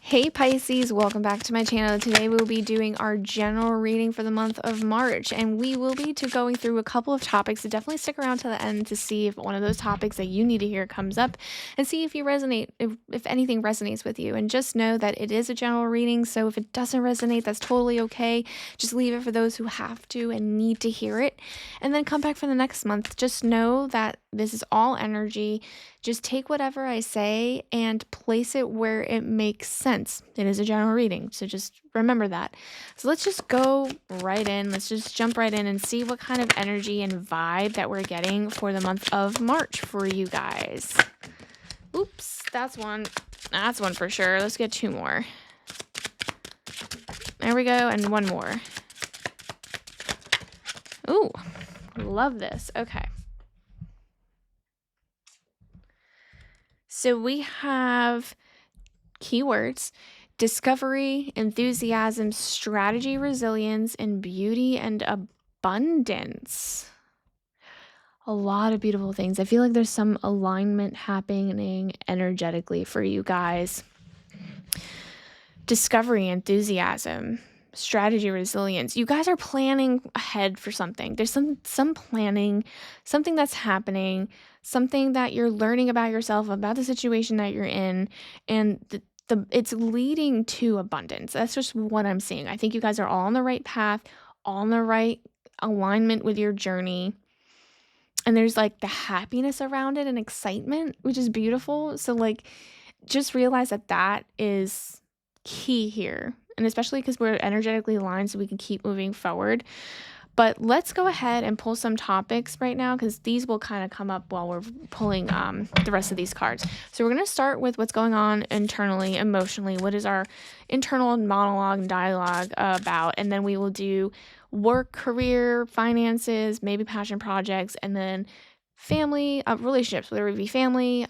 Hey Pisces, welcome back to my channel. Today we will be doing our general reading for the month of March, and we will be going through a couple of topics. So definitely stick around to the end to see if one of those topics that you need to hear comes up, and see if you resonate, if anything resonates with you. And just know that it is a general reading, so if it doesn't resonate, that's totally okay. Just leave it for those who have to and need to hear it, and then come back for the next month. Just know that this is all energy. Just take whatever I say and place it where it makes sense. It is a general reading, so just remember that. So let's just go right in. Let's just jump right in and see what kind of energy and vibe that we're getting for the month of March for you guys. Oops, that's one. That's one for sure. Let's get two more. There we go, and one more. Ooh, love this. Okay. So we have keywords: discovery, enthusiasm, strategy, resilience, and beauty and abundance. A lot of beautiful things. I feel like there's some alignment happening energetically for you guys. Discovery, enthusiasm, strategy, resilience. You guys are planning ahead for something. There's some planning, something that's happening, something that you're learning about yourself, about the situation that you're in, and it's leading to abundance. That's just what I'm seeing. I think you guys are all on the right path, all in the right alignment with your journey. And there's like the happiness around it and excitement, which is beautiful. So like just realize that that is key here. And especially because we're energetically aligned, so we can keep moving forward. But let's go ahead and pull some topics right now, because these will kind of come up while we're pulling the rest of these cards. So we're going to start with what's going on internally, emotionally. What is our internal monologue and dialogue about? And then we will do work, career, finances, maybe passion projects, and then family, relationships, whether it be family,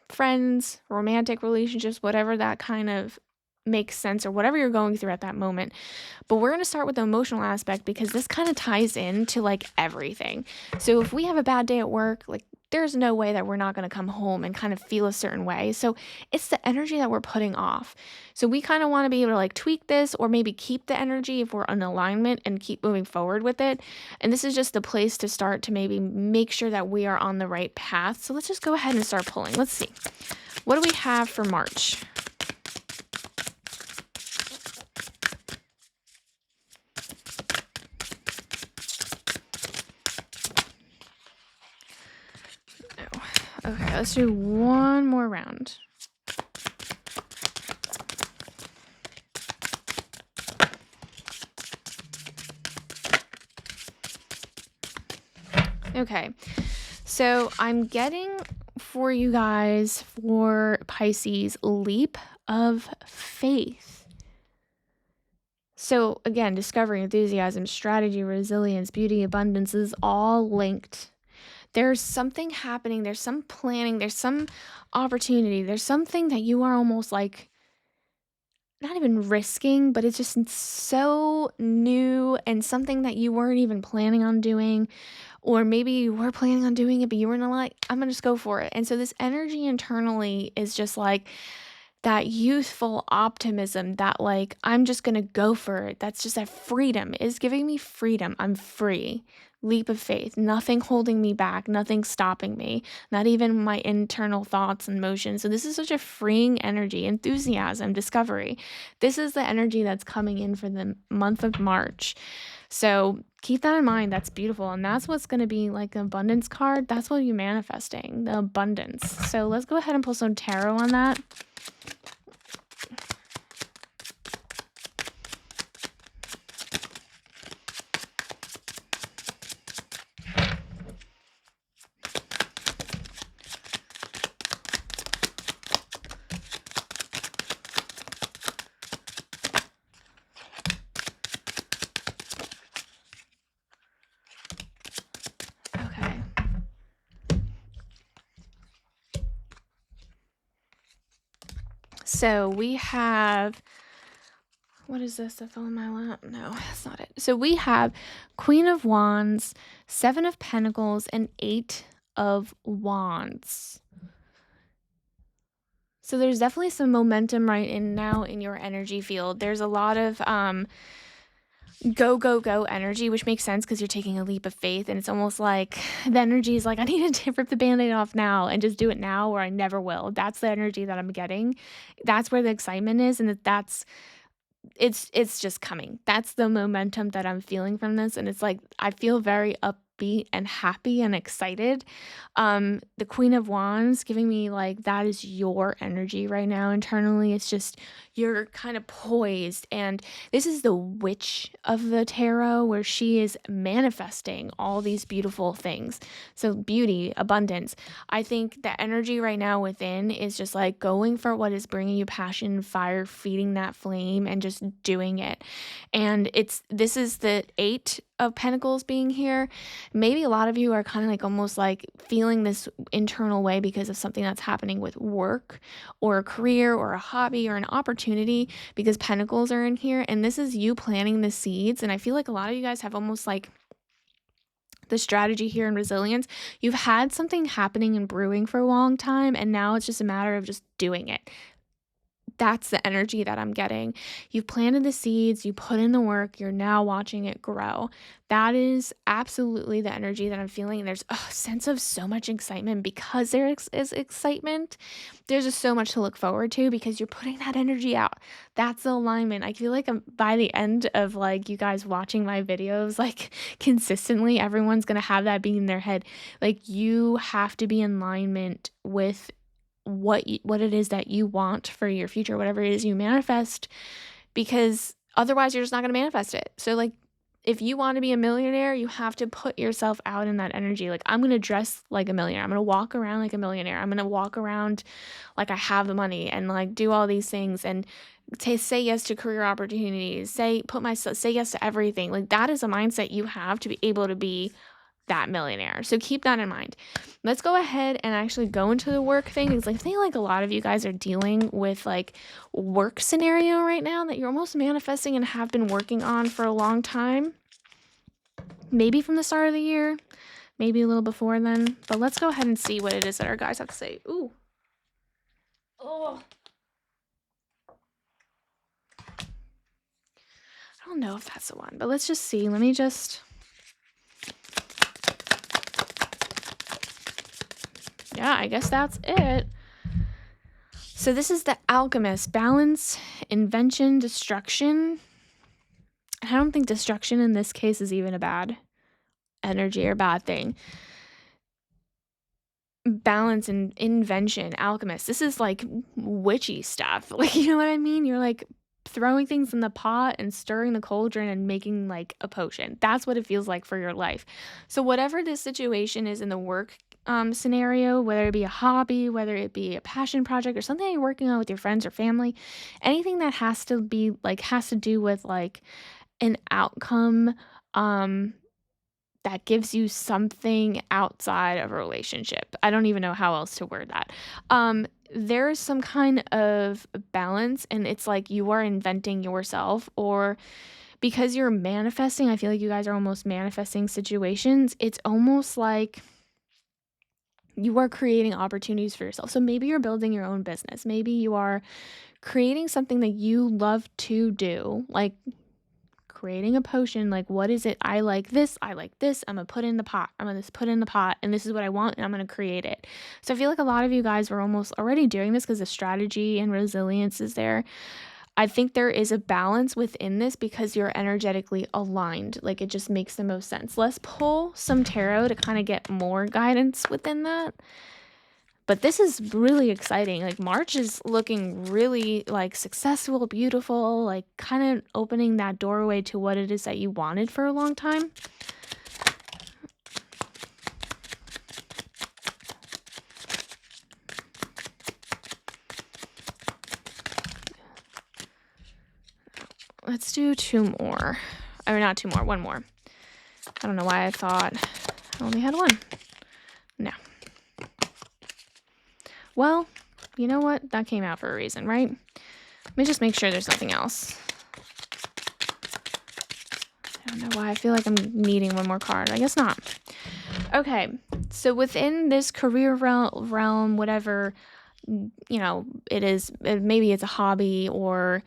friends, romantic relationships, whatever that kind of makes sense, or whatever you're going through at that moment. But we're going to start with the emotional aspect, because this kind of ties into like everything. So if we have a bad day at work, like there's no way that we're not going to come home and kind of feel a certain way. So it's the energy that we're putting off. So we kind of want to be able to like tweak this, or maybe keep the energy if we're in alignment and keep moving forward with it. And this is just the place to start to maybe make sure that we are on the right path. So let's just go ahead and start pulling. Let's see. What do we have for March? Okay, let's do one more round. Okay, so I'm getting for you guys, for Pisces, leap of faith. So again, discovery, enthusiasm, strategy, resilience, beauty, abundance is all linked. There's something happening, there's some planning, there's some opportunity, there's something that you are almost like not even risking, but it's just so new and something that you weren't even planning on doing. Or maybe you were planning on doing it, but you were not like, I'm gonna just go for it. And so this energy internally is just like that youthful optimism, that like, I'm just gonna go for it. That's just that freedom is giving me freedom. I'm free. Leap of faith, nothing holding me back, nothing stopping me, not even my internal thoughts and emotions. So this is such a freeing energy, enthusiasm, discovery. This is the energy that's coming in for the month of March. So keep that in mind. That's beautiful. And that's what's going to be like an abundance card. That's what you're manifesting, the abundance. So let's go ahead and pull some tarot on that. So we have, what is this that fell in my lap? No, that's not it. So we have Queen of Wands, Seven of Pentacles, and Eight of Wands. So there's definitely some momentum right in now in your energy field. There's a lot of go, go, go energy, which makes sense because you're taking a leap of faith. And it's almost like the energy is like, I need to rip the band-aid off now and just do it now or I never will. That's the energy that I'm getting. That's where the excitement is. And that's it's just coming. That's the momentum that I'm feeling from this, and it's like I feel very upbeat and happy and excited. The Queen of Wands giving me like that is your energy right now internally. It's just you're kind of poised, and this is the witch of the tarot where she is manifesting all these beautiful things. So beauty, abundance. I think the energy right now within is just like going for what is bringing you passion, fire, feeding that flame, and just doing it. And this is the Eight of Pentacles being here. Maybe a lot of you are kind of like almost like feeling this internal way because of something that's happening with work or a career or a hobby or an opportunity because Pentacles are in here. And this is you planting the seeds. And I feel like a lot of you guys have almost like the strategy here in resilience. You've had something happening and brewing for a long time, and now it's just a matter of just doing it. That's the energy that I'm getting. You've planted the seeds, you put in the work, you're now watching it grow. That is absolutely the energy that I'm feeling. There's a sense of so much excitement because there is excitement. There's just so much to look forward to because you're putting that energy out. That's the alignment. I feel like by the end of like you guys watching my videos, like consistently, everyone's going to have that being in their head. Like you have to be in alignment with what it is that you want for your future, whatever it is you manifest, because otherwise you're just not going to manifest it. So like if you want to be a millionaire, you have to put yourself out in that energy. Like I'm going to dress like a millionaire. I'm going to walk around like a millionaire. I'm going to walk around like I have the money and like do all these things and say yes to career opportunities, say yes to everything. Like that is a mindset you have to be able to be that millionaire. So keep that in mind. Let's go ahead and actually go into the work thing because I think like a lot of you guys are dealing with like work scenario right now that you're almost manifesting and have been working on for a long time. Maybe from the start of the year, maybe a little before then. But let's go ahead and see what it is that our guys have to say. Ooh. Oh. I don't know if that's the one, but let's just see. Let me just... Yeah, I guess that's it. So this is the Alchemist. Balance, invention, destruction. I don't think destruction in this case is even a bad energy or bad thing. Balance and invention, alchemist. This is like witchy stuff. Like, you know what I mean? You're like throwing things in the pot and stirring the cauldron and making like a potion. That's what it feels like for your life. So whatever this situation is in the work scenario, whether it be a hobby, whether it be a passion project or something you're working on with your friends or family, anything that has to do with like an outcome that gives you something outside of a relationship. I don't even know how else to word that. There is some kind of balance, and it's like you are inventing yourself, or because you're manifesting, I feel like you guys are almost manifesting situations. It's almost like you are creating opportunities for yourself. So maybe you're building your own business. Maybe you are creating something that you love to do, like creating a potion. Like, what is it? I like this. I'm gonna put in the pot. And this is what I want, and I'm gonna create it. So I feel like a lot of you guys were almost already doing this because the strategy and resilience is there. I think there is a balance within this because you're energetically aligned. Like, it just makes the most sense. Let's pull some tarot to kind of get more guidance within that. But this is really exciting. Like March is looking really like successful, beautiful, like kind of opening that doorway to what it is that you wanted for a long time. Let's do two more. Or not two more, one more. I don't know why I thought I only had one. No. Well, you know what? That came out for a reason, right? Let me just make sure there's nothing else. I don't know why I feel like I'm needing one more card. I guess not. Okay, so within this career realm, whatever, maybe it's a hobby or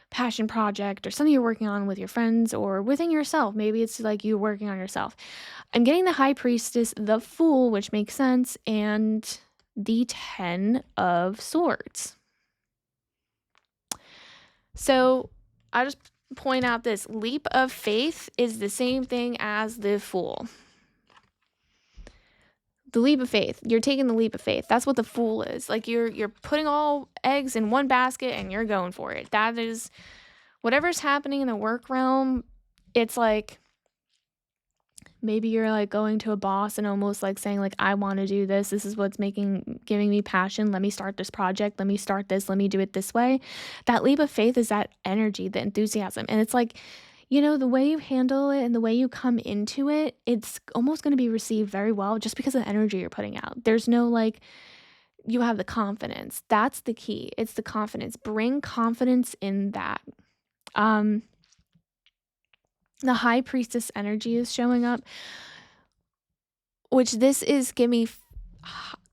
passion project or something you're working on with your friends or within yourself. Maybe it's like you working on yourself. I'm getting the High Priestess, the Fool, which makes sense, and the 10 of Swords. So I'll just point out this leap of faith is the same thing as the Fool. The leap of faith. You're taking the leap of faith. That's what the Fool is. Like you're putting all eggs in one basket and you're going for it. That is whatever's happening in the work realm. It's like maybe you're like going to a boss and almost like saying like, I want to do this. This is what's giving me passion. Let me start this project. Let me start this. Let me do it this way. That leap of faith is that energy, the enthusiasm. And it's like, the way you handle it and the way you come into it, it's almost going to be received very well just because of the energy you're putting out. There's no like, you have the confidence. That's the key. It's the confidence. Bring confidence in that. The High Priestess energy is showing up, which this is give me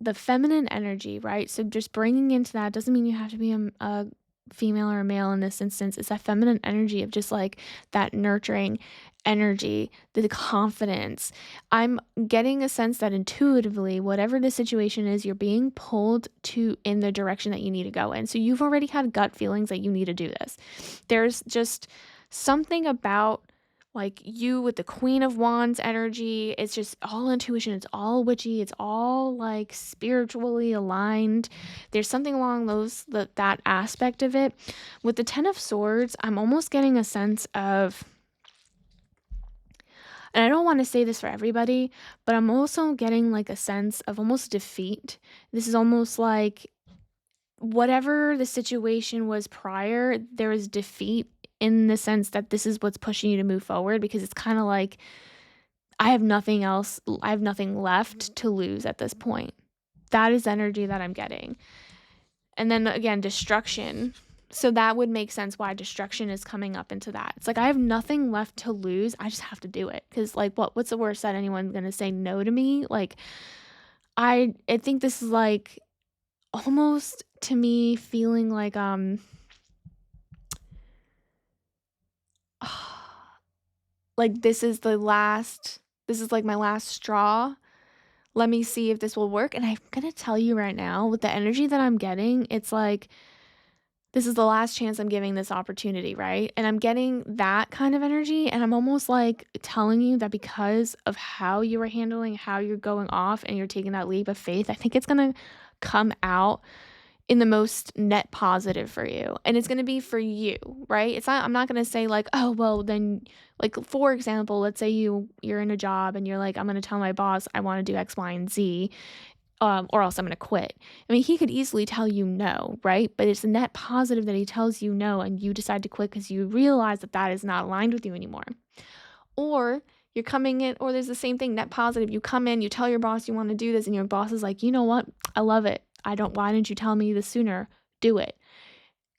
the feminine energy, right? So just bringing into that doesn't mean you have to be a female or a male in this instance. It's that feminine energy of just like that nurturing energy, the confidence. I'm getting a sense that intuitively, whatever the situation is, you're being pulled to in the direction that you need to go in. So you've already had gut feelings that you need to do this. There's just something about like you with the Queen of Wands energy. It's just all intuition. It's all witchy. It's all like spiritually aligned. There's something along that aspect of it. With the 10 of Swords, I'm almost getting a sense of, and I don't want to say this for everybody, but I'm also getting like a sense of almost defeat. This is almost like whatever the situation was prior, there is defeat in the sense that this is what's pushing you to move forward, because it's kind of like, I have nothing left to lose at this point. That is energy that I'm getting. And then again, destruction. So that would make sense why destruction is coming up into that. It's like, I have nothing left to lose. I just have to do it. Because like, what's the worst that anyone's going to say no to me? Like, I think this is like almost to me feeling like, like this is like my last straw. Let me see if this will work. And I'm going to tell you right now, with the energy that I'm getting, it's like, this is the last chance I'm giving this opportunity, right? And I'm getting that kind of energy. And I'm almost like telling you that because of how you are handling, how you're going off and you're taking that leap of faith, I think it's going to come out in the most net positive for you. And it's going to be for you, right? I'm not going to say like, oh, well, then like, for example, let's say you're in a job and you're like, I'm going to tell my boss I want to do X, Y, and Z. Or else I'm going to quit. I mean, he could easily tell you no, right? But it's a net positive that he tells you no and you decide to quit because you realize that is not aligned with you anymore. Or you're coming in, or there's the same thing, net positive. You come in, you tell your boss you want to do this, and your boss is like, you know what? I love it. Why didn't you tell me this sooner? Do it.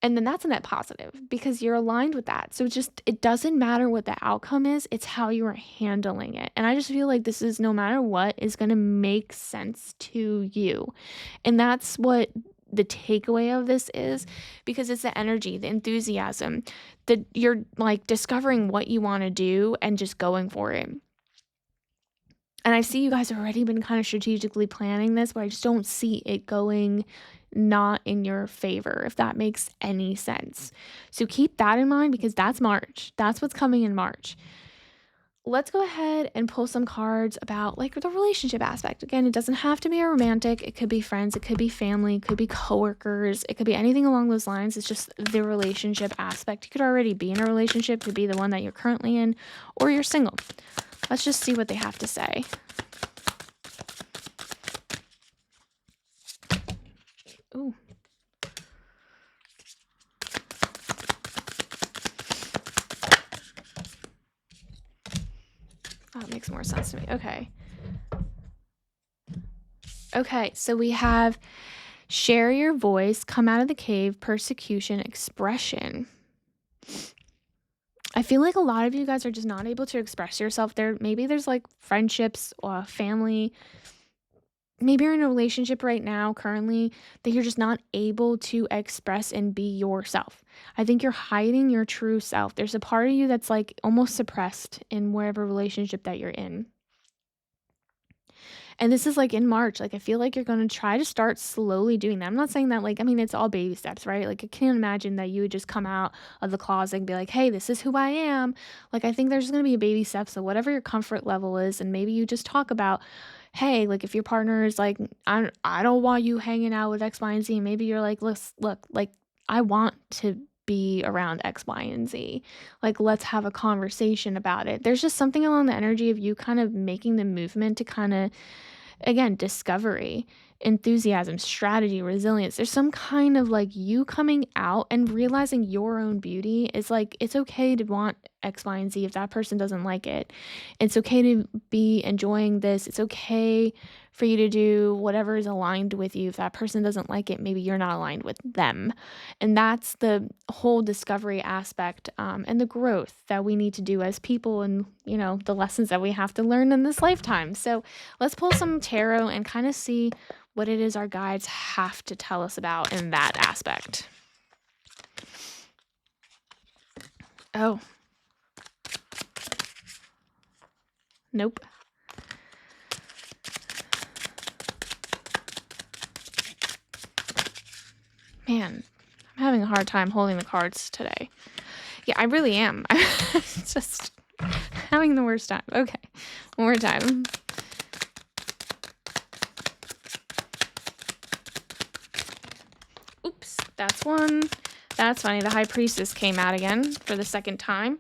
And then that's a net positive because you're aligned with that. So it doesn't matter what the outcome is, it's how you are handling it. And I just feel like this is, no matter what, is going to make sense to you. And that's what the takeaway of this is, because it's the energy, the enthusiasm, that you're like discovering what you want to do and just going for it. And I see you guys have already been kind of strategically planning this, but I just don't see it going not in your favor, if that makes any sense. So keep that in mind, because that's March. That's what's coming in March. Let's go ahead and pull some cards about like the relationship aspect. Again, it doesn't have to be a romantic. It could be friends. It could be family. It could be coworkers. It could be anything along those lines. It's just the relationship aspect. You could already be in a relationship. It could be the one that you're currently in, or you're single. Let's just see what they have to say. Ooh. That makes more sense to me. Okay, so we have share your voice, come out of the cave, persecution, expression. I feel like a lot of you guys are just not able to express yourself. Maybe there's like friendships or family maybe you're in a relationship right now currently that you're just not able to express and be yourself. I think you're hiding your true self. There's a part of you that's like almost suppressed in whatever relationship that you're in. And this is like in March. Like, I feel like you're going to try to start slowly doing that. I'm not saying that, like, I mean, it's all baby steps, right? Like, I can't imagine that you would just come out of the closet and be like, hey, this is who I am. Like, I think there's going to be a baby steps. So, whatever your comfort level is, and maybe you just talk about, hey, like, if your partner is like, I don't want you hanging out with X, Y, and Z, maybe you're like, look, like, I want to be around X, Y, and Z. Like, let's have a conversation about it. There's just something along the energy of you kind of making the movement to kind of, again, discovery, enthusiasm, strategy, resilience. There's some kind of like you coming out and realizing your own beauty is like, it's okay to want X, Y, and Z if that person doesn't like it. It's okay to be enjoying this. It's okay for you to do whatever is aligned with you. If that person doesn't like it, maybe you're not aligned with them. And that's the whole discovery aspect, and the growth that we need to do as people, and, the lessons that we have to learn in this lifetime. So, let's pull some tarot and kind of see what it is our guides have to tell us about in that aspect. Oh, nope. Man, I'm having a hard time holding the cards today. Yeah, I really am. I'm just having the worst time. Okay, one more time. Oops, that's one. That's funny. The High Priestess came out again for the second time.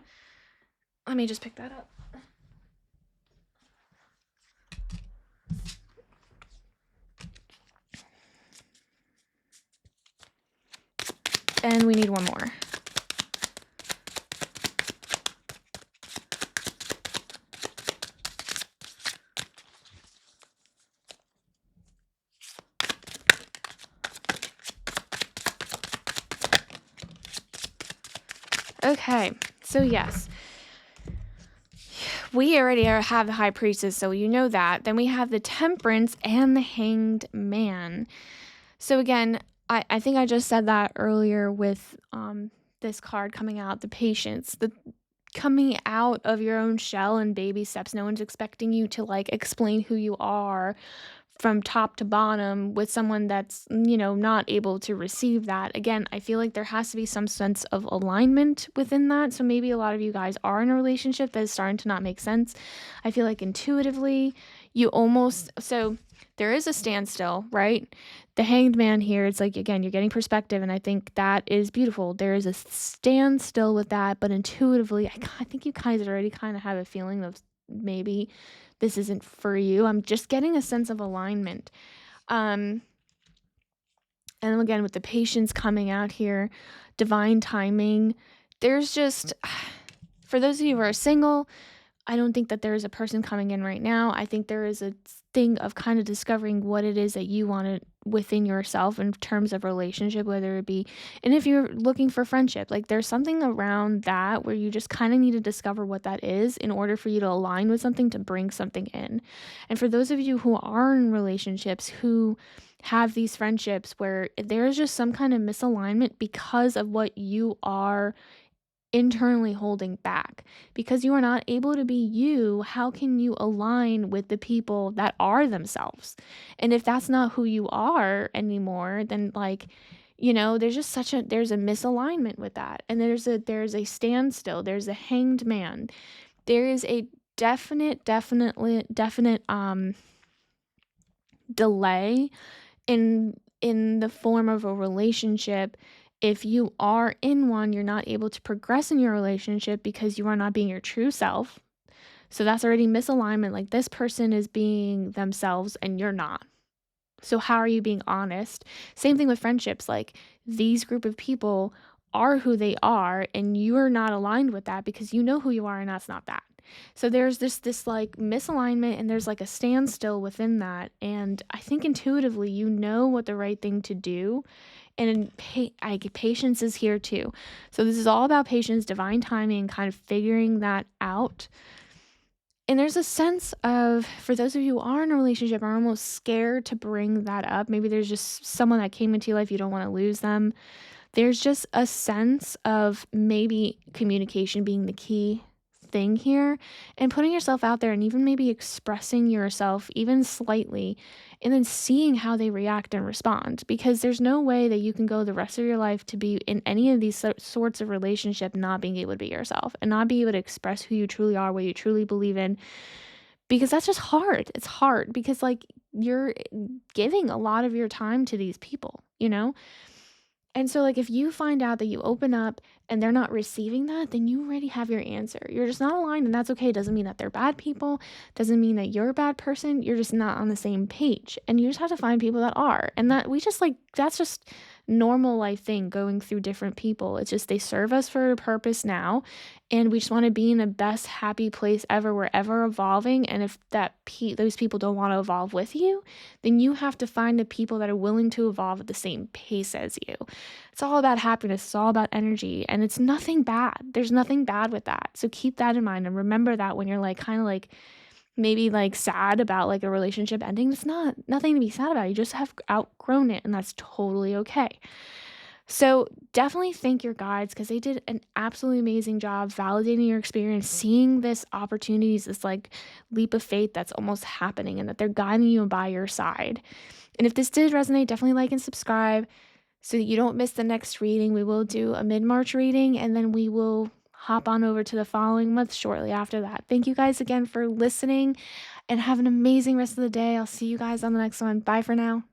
Let me just pick that up. And we need one more. Okay, so yes, we already have the High Priestess, so you know that. Then we have the Temperance and the Hanged Man. So again, I think I just said that earlier with this card coming out, the Patience, the coming out of your own shell and baby steps. No one's expecting you to like explain who you are from top to bottom with someone that's, not able to receive that. Again, I feel like there has to be some sense of alignment within that. So maybe a lot of you guys are in a relationship that is starting to not make sense. I feel like intuitively, so there is a standstill, right? The Hanged Man here, it's like, again, you're getting perspective, and I think that is beautiful. There is a standstill with that, but intuitively, I think you guys already kind of have a feeling of maybe this isn't for you. I'm just getting a sense of alignment. And again, with the Patience coming out here, divine timing, there's just, for those of you who are single, I don't think that there is a person coming in right now. I think there is a thing of kind of discovering what it is that you want within yourself in terms of relationship, whether it be, and if you're looking for friendship, like there's something around that where you just kind of need to discover what that is in order for you to align with something to bring something in. And for those of you who are in relationships who have these friendships where there's just some kind of misalignment because of what you are internally holding back, because you are not able to be you, how can you align with the people that are themselves? And if that's not who you are anymore, then like, there's just there's a misalignment with that. And there's a standstill, there's a Hanged Man. There is a definite delay in the form of a relationship. If you are in one, you're not able to progress in your relationship because you are not being your true self. So that's already misalignment. Like, this person is being themselves and you're not. So how are you being honest? Same thing with friendships. Like, these group of people are who they are and you're not aligned with that because you know who you are and that's not that. So there's this like misalignment, and there's like a standstill within that. And I think intuitively you know what the right thing to do. And patience is here too. So this is all about patience, divine timing, kind of figuring that out. And there's a sense of, for those of you who are in a relationship, are almost scared to bring that up. Maybe there's just someone that came into your life, you don't want to lose them. There's just a sense of maybe communication being the key thing here, and putting yourself out there and even maybe expressing yourself even slightly, and then seeing how they react and respond, because there's no way that you can go the rest of your life to be in any of these sorts of relationship not being able to be yourself and not be able to express who you truly are, what you truly believe in, because that's just hard. It's hard because like you're giving a lot of your time to these people, you know? And so, like, if you find out that you open up and they're not receiving that, then you already have your answer. You're just not aligned, and that's okay. It doesn't mean that they're bad people, doesn't mean that you're a bad person. You're just not on the same page. And you just have to find people that are. And that we just like, that's just normal life thing going through different people. It's just they serve us for a purpose now. And we just want to be in the best, happy place ever. We're ever evolving. And if those people don't want to evolve with you, then you have to find the people that are willing to evolve at the same pace as you. It's all about happiness. It's all about energy. And it's nothing bad. There's nothing bad with that. So keep that in mind and remember that when you're like kind of like maybe like sad about like a relationship ending. It's not nothing to be sad about. You just have outgrown it and that's totally okay. So definitely thank your guides because they did an absolutely amazing job validating your experience, seeing this opportunities, this like leap of faith that's almost happening and that they're guiding you by your side. And if this did resonate, definitely like and subscribe so that you don't miss the next reading. We will do a mid-March reading and then we will hop on over to the following month shortly after that. Thank you guys again for listening and have an amazing rest of the day. I'll see you guys on the next one. Bye for now.